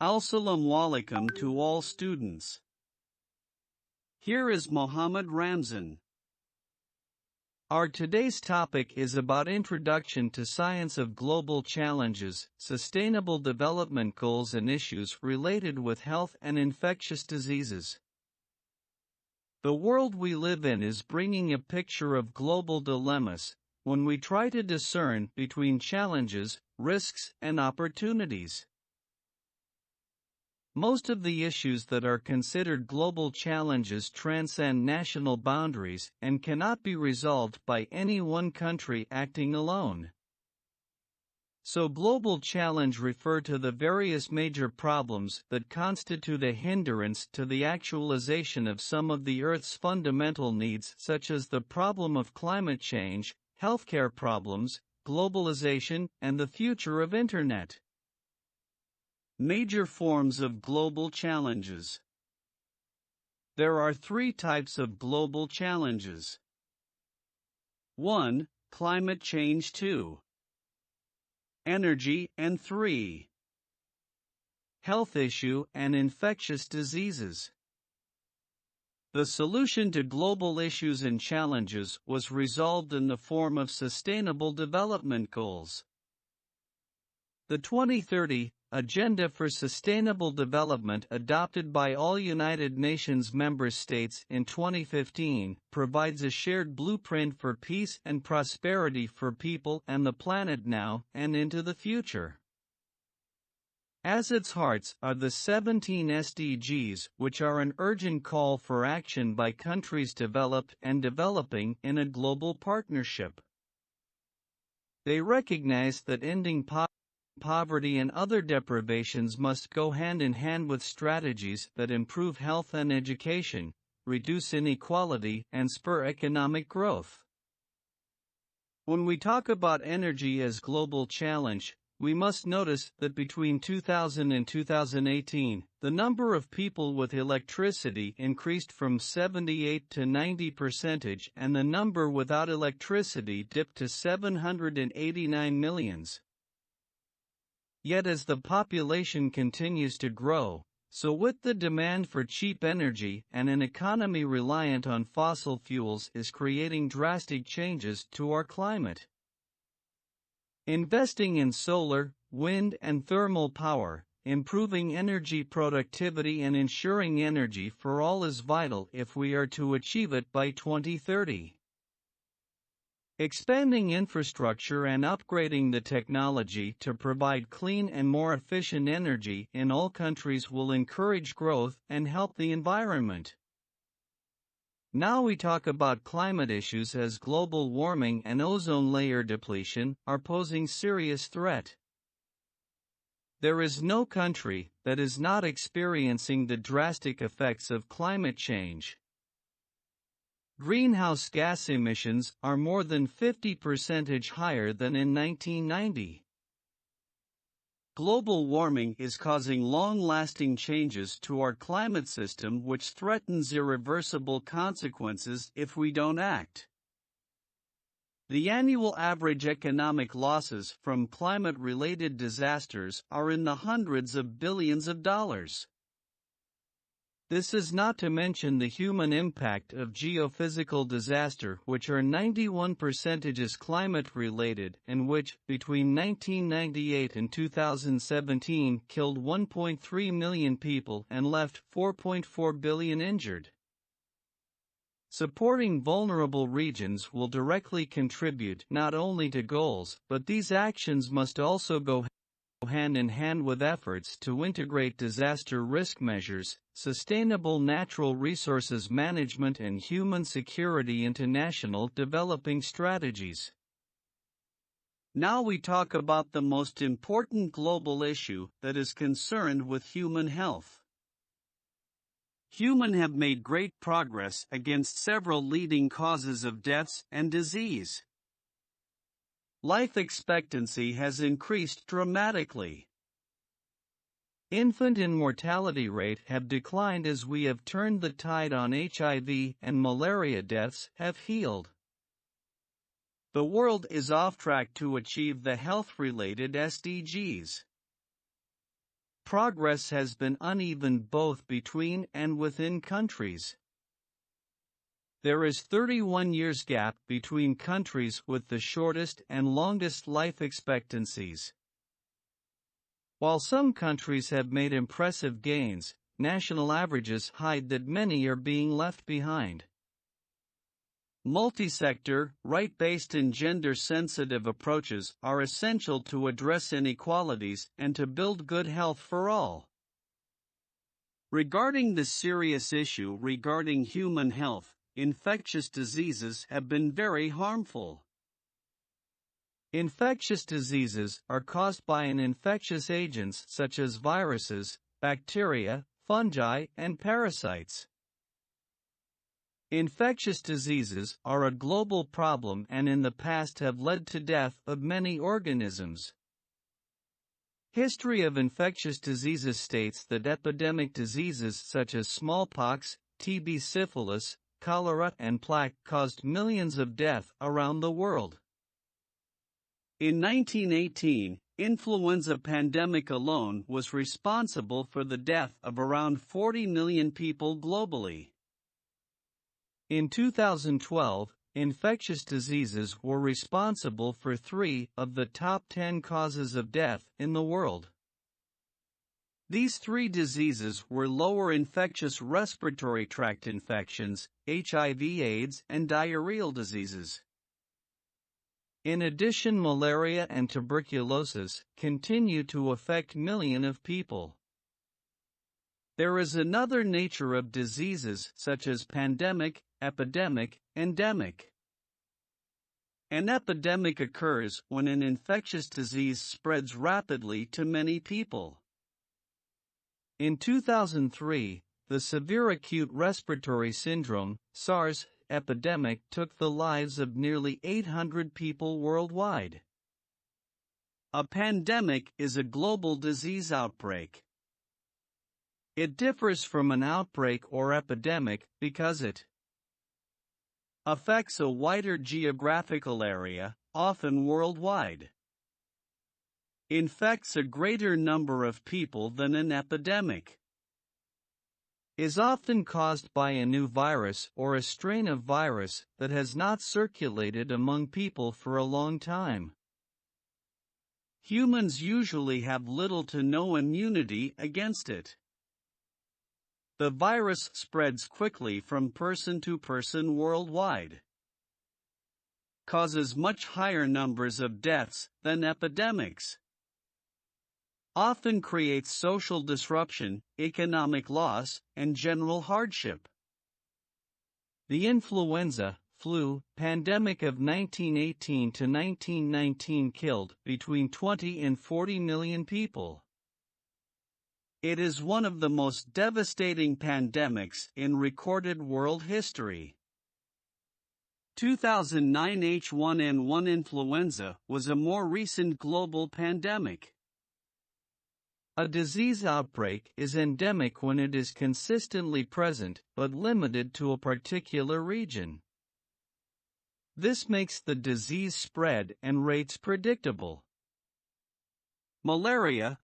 Assalamu alaikum to all students. Here is Mohammed Ramzan. Our today's topic is about Introduction to Science of Global Challenges, Sustainable Development Goals and Issues Related with Health and Infectious Diseases. The world we live in is bringing a picture of global dilemmas when we try to discern between challenges, risks, and opportunities. Most of the issues that are considered global challenges transcend national boundaries and cannot be resolved by any one country acting alone. So global challenge refer to the various major problems that constitute a hindrance to the actualization of some of the Earth's fundamental needs, such as the problem of climate change, healthcare problems, globalization, and the future of Internet. Major forms of global challenges. There are three types of global challenges. 1. Climate change. 2. Energy, and 3. Health issue and infectious diseases. The solution to global issues and challenges was resolved in the form of Sustainable Development Goals. The 2030 Agenda for Sustainable Development, adopted by all United Nations member states in 2015, provides a shared blueprint for peace and prosperity for people and the planet now and into the future. At its heart are the 17 SDGs, which are an urgent call for action by countries developed and developing in a global partnership. They recognize that ending poverty and other deprivations must go hand in hand with strategies that improve health and education, reduce inequality, and spur economic growth. When we talk about energy as global challenge, we must notice that between 2000 and 2018, the number of people with electricity increased from 78 to 90% and the number without electricity dipped to 789 million. Yet as the population continues to grow, so with the demand for cheap energy and an economy reliant on fossil fuels is creating drastic changes to our climate. Investing in solar, wind and thermal power, improving energy productivity and ensuring energy for all is vital if we are to achieve it by 2030. Expanding infrastructure and upgrading the technology to provide clean and more efficient energy in all countries will encourage growth and help the environment. Now we talk about climate issues, as global warming and ozone layer depletion are posing serious threat. There is no country that is not experiencing the drastic effects of climate change. Greenhouse gas emissions are more than 50% higher than in 1990. Global warming is causing long-lasting changes to our climate system, which threatens irreversible consequences if we don't act. The annual average economic losses from climate-related disasters are in the hundreds of billions of dollars. This is not to mention the human impact of geophysical disaster, which are 91% climate-related and which, between 1998 and 2017, killed 1.3 million people and left 4.4 billion injured. Supporting vulnerable regions will directly contribute not only to goals, but these actions must also go hand in hand with efforts to integrate disaster risk measures, sustainable natural resources management and human security into national developing strategies. Now we talk about the most important global issue that is concerned with human health. Humans have made great progress against several leading causes of deaths and disease. Life expectancy has increased dramatically. Infant and mortality rate have declined as we have turned the tide on HIV and malaria. Deaths have healed. The world is off track to achieve the health-related SDGs. progress has been uneven both between and within countries. There is 31 years gap between countries with the shortest and longest life expectancies. While some countries have made impressive gains, national averages hide that many are being left behind. Multi-sector, right-based and gender-sensitive approaches are essential to address inequalities and to build good health for all. Regarding the serious issue regarding human health, infectious diseases have been very harmful. Infectious diseases are caused by infectious agents such as viruses, bacteria, fungi, and parasites. Infectious diseases are a global problem and in the past have led to death of many organisms. History of infectious diseases states that epidemic diseases such as smallpox, TB, syphilis, cholera, and plague caused millions of deaths around the world. In 1918, influenza pandemic alone was responsible for the death of around 40 million people globally. In 2012, infectious diseases were responsible for 3 of the top 10 causes of death in the world. These 3 diseases were lower infectious respiratory tract infections, HIV/AIDS, and diarrheal diseases. In addition, malaria and tuberculosis continue to affect millions of people. There is another nature of diseases such as pandemic, epidemic, endemic. An epidemic occurs when an infectious disease spreads rapidly to many people. In 2003, the severe acute respiratory syndrome, SARS, epidemic took the lives of nearly 800 people worldwide. A pandemic is a global disease outbreak. It differs from an outbreak or epidemic because it affects a wider geographical area, often worldwide. Infects a greater number of people than an epidemic. Is often caused by a new virus or a strain of virus that has not circulated among people for a long time. Humans usually have little to no immunity against it. The virus spreads quickly from person to person worldwide. Causes much higher numbers of deaths than epidemics. Often creates social disruption, economic loss, and general hardship. The influenza, flu, pandemic of 1918 to 1919 killed between 20 and 40 million people. It is one of the most devastating pandemics in recorded world history. 2009 H1N1 influenza was a more recent global pandemic. A disease outbreak is endemic when it is consistently present but limited to a particular region. This makes the disease spread and rates predictable. Malaria,